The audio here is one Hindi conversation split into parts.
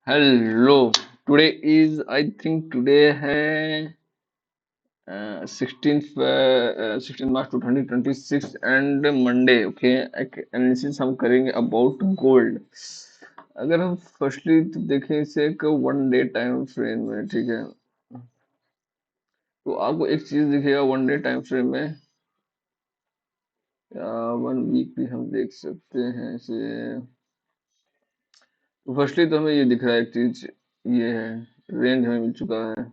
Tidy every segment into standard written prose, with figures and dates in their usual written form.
Hello. Today is, I think today है 16 March 2026 and Monday. Okay, analysis हम करेंगे अबाउट गोल्ड. अगर हम फर्स्टली तो देखें इसे एक 1 डे टाइम फ्रेम में, ठीक है. तो आपको एक चीज दिखेगा 1 डे टाइम फ्रेम में, या 1 वीक भी हम देख सकते हैं इसे. तो फर्स्टली तो हमें ये दिख रहा है एक चीज, ये है रेंज हमें मिल चुका है.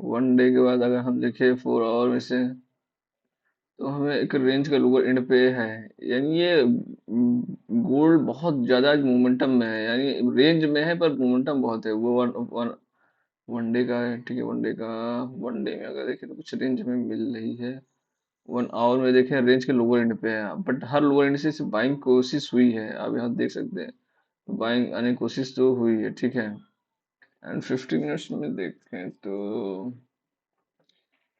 1 डे के बाद अगर हम देखें 4 आवर में से, तो हमें एक रेंज का लोअर एंड पे है. यानी ये गोल्ड बहुत ज्यादा मोमेंटम में है, यानी रेंज में है पर मोमेंटम बहुत है. वो वन वन 1 डे का है, ठीक है. 1 डे का, 1 डे में अगर देखें तो कुछ रेंज हमें मिल रही है. 1 आवर में देखें रेंज के लोअर एंड पे है, बट हर लोअर एंड से सिर्फ बाइंग कोशिश हुई है. आप यहाँ देख सकते हैं बाइंग आने की कोशिश तो हुई है, ठीक है. एंड 50 मिनट्स में देखें तो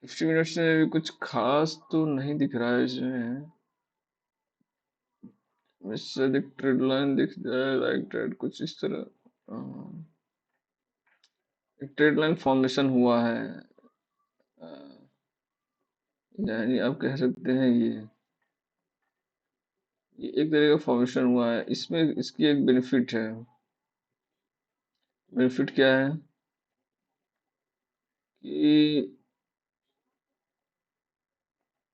50 मिनट्स में भी कुछ खास तो नहीं दिख रहा है इसमें. वैसे एक ट्रेड लाइन दिख जाए, राइट ट्रेड कुछ इस तरह. अ, एक ट्रेड लाइन फॉर्मेशन हुआ है. अ, यानी आप कह सकते हैं ये एक तरह का फॉर्मेशन हुआ है. इसमें इसकी एक बेनिफिट है. बेनिफिट क्या है कि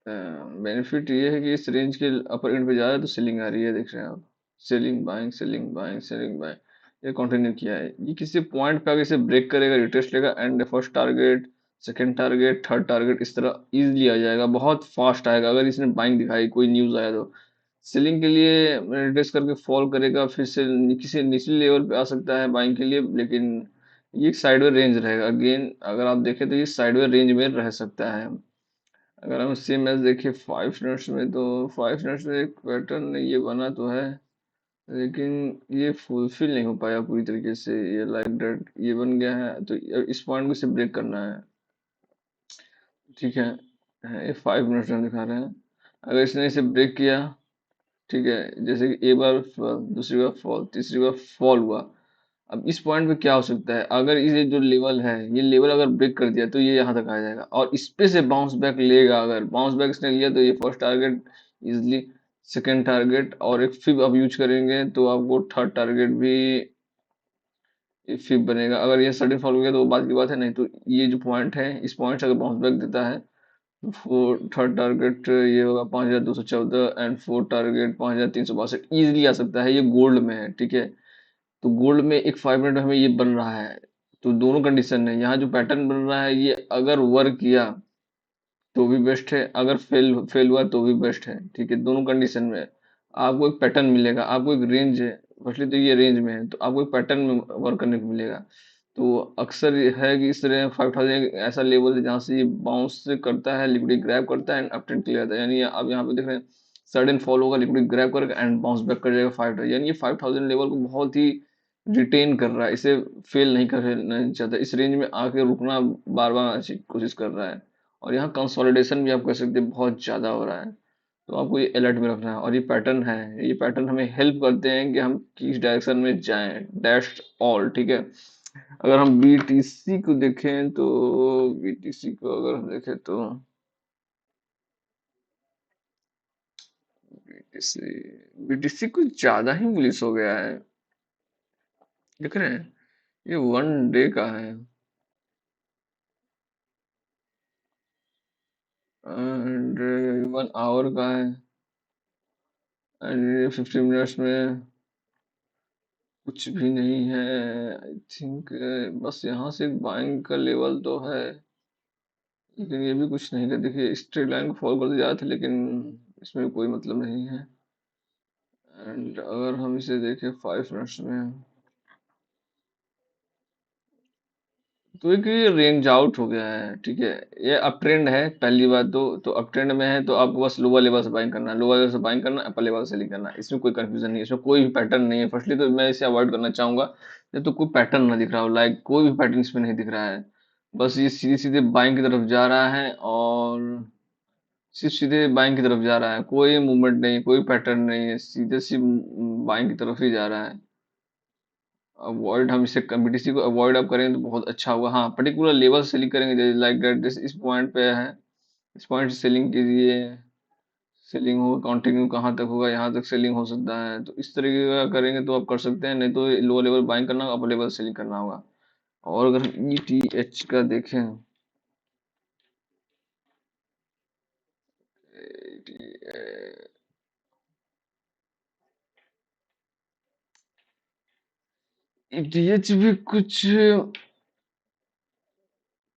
बेनिफिट ये है कि इस रेंज के अपर एंड पे जा रहा है तो सेलिंग आ रही है, देख रहे हैं आप. Selling buying, selling buying, selling buying, ये कंटिन्यू किया है. ये किसी पॉइंट पे आगे इसे ब्रेक करेगा, रिटेस्ट लेगा, and first target, second target, third target, इस तरह इजीली आ जाएगा, बहुत फास्ट आएगा. अगर इसने बाइंग दिखाई, कोई न्यूज आया तो सेलिंग के लिए रिटेस्ट करके फॉल करेगा, फिर से किसी निचले लेवल पे आ सकता है बाइंग के लिए. लेकिन ये एक साइडवे रेंज रहेगा. अगेन अगर आप देखें तो ये साइडवे रेंज में रह सकता है. अगर हम सेम मैच देखें 5 मिनट्स में, तो 5 मिनट्स में एक पैटर्न ये बना तो है, लेकिन ये फुलफिल नहीं हो पाया पूरी तरीके से. ये लाइक डेट ये बन गया है, तो इस पॉइंट को इसे ब्रेक करना है, ठीक है. ये 5 मिनट्स में दिखा रहे हैं. अगर इसने इसे ब्रेक किया, ठीक है, जैसे कि एक बार fall, दूसरी बार फॉल, तीसरी बार फॉल हुआ. अब इस पॉइंट पे क्या हो सकता है, अगर ये जो लेवल है, ये लेवल अगर ब्रेक कर दिया तो ये यहाँ तक आ जाएगा और इस पे से बाउंस बैक लेगा. अगर बाउंस बैक इसने लिया तो ये first target easily, second target, और एक फिब अब यूज करेंगे तो आपको थर्ड टारगेट भी फिब बनेगा. अगर ये सडन फॉल हो गया तो वो बात की बात है, नहीं तो ये जो पॉइंट है, इस पॉइंट से अगर बाउंस बैक देता है तो थर्ड टारगेट ये होगा 5214, एंड फोर्थ टारगेट 5362. इजिली आ सकता है, ये गोल्ड में है, ठीक है. तो गोल्ड में एक 5 मिनट में हमें ये बन रहा है. तो दोनों कंडीशन है, यहाँ जो पैटर्न बन रहा है ये अगर वर्क किया तो भी बेस्ट है, अगर फेल फेल हुआ तो भी बेस्ट है, ठीक है. दोनों कंडीशन में आपको एक पैटर्न मिलेगा, आपको एक रेंज है. फर्स्टली तो ये रेंज में है, तो आपको एक पैटर्न में वर्क करने को मिलेगा. तो अक्सर ये है कि इस तरह 5000 ऐसा लेवल है जहाँ से ये बाउंस करता है, लिक्विडिटी ग्रैब करता है एंड अपट्रेंड क्लियर आता है. यानी आप यहाँ पे देख रहे हैं सडन फॉल होगा, लिक्विडिटी ग्रैब करेगा एंड बाउंस बैक कर जाएगा 5000. यानी ये 5000 लेवल को बहुत ही रिटेन कर रहा है, इसे फेल नहीं करना चाहता. इस रेंज में आके रुकना बार बार कोशिश कर रहा है. और यहाँ कंसोलिडेशन भी आप कह सकते हैं बहुत ज्यादा हो रहा है. तो आपको ये अलर्ट में रखना है. और ये पैटर्न है, ये पैटर्न हमें हेल्प करते हैं कि हम किस डायरेक्शन में जाएं, डैश ऑल, ठीक है. अगर हम बीटीसी को देखें तो बीटीसी को अगर हम देखें तो बीटीसी बीटीसी कुछ ज्यादा ही बुलिश हो गया है, देख रहे हैं. ये 1 डे का है एंड 1 आवर का है, एंड ये 50 मिनट्स में कुछ भी नहीं है. आई थिंक बस यहाँ से बाइंग का लेवल तो है, लेकिन ये भी कुछ नहीं था. देखिए स्ट्रेट लाइन को फॉलो करते जा रहे थे, लेकिन इसमें कोई मतलब नहीं है. एंड अगर हम इसे देखें 5 मिनट्स में, तो एक ये रेंज आउट हो गया है, ठीक है. ये अप ट्रेंड है, पहली बात तो अप ट्रेंड में है तो आपको बस लोअर लेवल से बाइंग करना है, लोअर लेवल से बाइंग करना है, अपर लेवल से सेलिंग करना है. इसमें कोई कंफ्यूजन नहीं है, इसमें कोई भी पैटर्न नहीं है. फर्स्टली तो मैं इसे अवॉइड करना चाहूंगा जब तो कोई पैटर्न ना दिख रहा हो, लाइक कोई भी पैटर्न इसमें नहीं दिख रहा है. बस ये सीधे सीधे बाइंग की तरफ जा रहा है और सिर्फ सीधे बाइंग की तरफ जा रहा है, कोई मूवमेंट नहीं, कोई पैटर्न नहीं है, सीधे सिर्फ बाइंग की तरफ ही जा रहा है. अवॉइड, हम इसे BTC को अवॉइड आप करेंगे तो बहुत अच्छा होगा। हाँ, पर्टिकुलर लेवल सेलिंग करेंगे, जैसे लाइक दैट, जैसे इस पॉइंट पे है, इस पॉइंट से सेलिंग कीजिए, सेलिंग हो कंटिन्यू कहाँ तक होगा, यहाँ तक सेलिंग हो सकता है, तो इस तरीके का करेंगे तो आप कर सकते हैं, नहीं तो लो लेवल बाइंग करना होगा, अपर लेवल सेलिंग करना होगा। और अगर ETH का देखें, ETH भी कुछ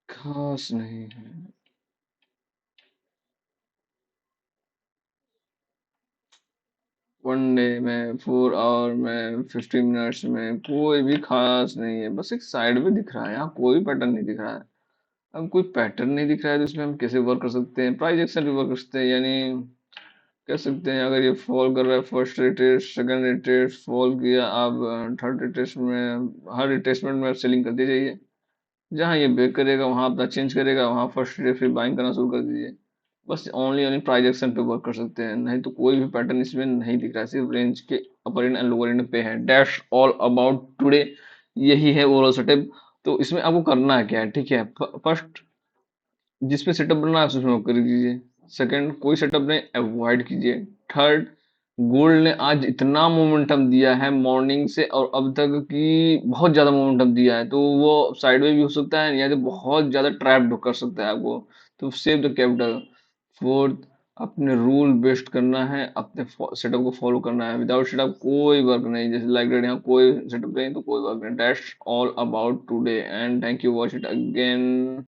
खास नहीं है। 1 डे में, 4 आवर में, 15 मिनट्स में कोई भी खास नहीं है, बस एक साइड में दिख रहा है, यहाँ कोई पैटर्न नहीं दिख रहा है। अब कोई पैटर्न नहीं दिख रहा है तो इसमें हम कैसे वर्क कर सकते हैं? प्राइस एक्शन भी वर्क कर सकते हैं, यानी कह सकते हैं अगर ये फॉल कर रहा है, first retest, second retest fall किया, आप थर्ड रिटेस्ट में, हर रिटेस्टमेंट में आप सेलिंग करते जाइए, जहाँ ये ब्रेक करेगा वहां अपना चेंज करेगा, वहां फर्स्ट डे फिर बाइंग करना शुरू कर दीजिए। बस ओनली ओनली प्राइस एक्शन पे वर्क कर सकते हैं, नहीं तो कोई भी पैटर्न इसमें नहीं दिख रहा है, सिर्फ रेंज के अपर एंड लोअर एंड पे है। डैश ऑल अबाउट टुडे, यही है ओवरऑल सेटअप। तो इसमें आपको करना है क्या है, ठीक है, फर्स्ट जिसपे सेटअप बनना है उसमें कर दीजिए, सेकंड कोई सेटअप नहीं, अवॉइड कीजिए, थर्ड गोल्ड ने आज इतना मोमेंटम दिया है मॉर्निंग से और अब तक कि बहुत ज्यादा मोमेंटम दिया है, तो वो साइडवेज भी हो सकता है या तो बहुत ज्यादा ट्रैप कर सकता है आपको, तो सेव द कैपिटल। फोर्थ, अपने रूल बेस्ड करना है, अपने सेटअप को फॉलो करना है, विदाउट सेटअप कोई वर्क नहीं, जैसे लाइक यहाँ कोई सेटअप नहीं तो कोई वर्क नहीं। That's all about today and thank you watch it again.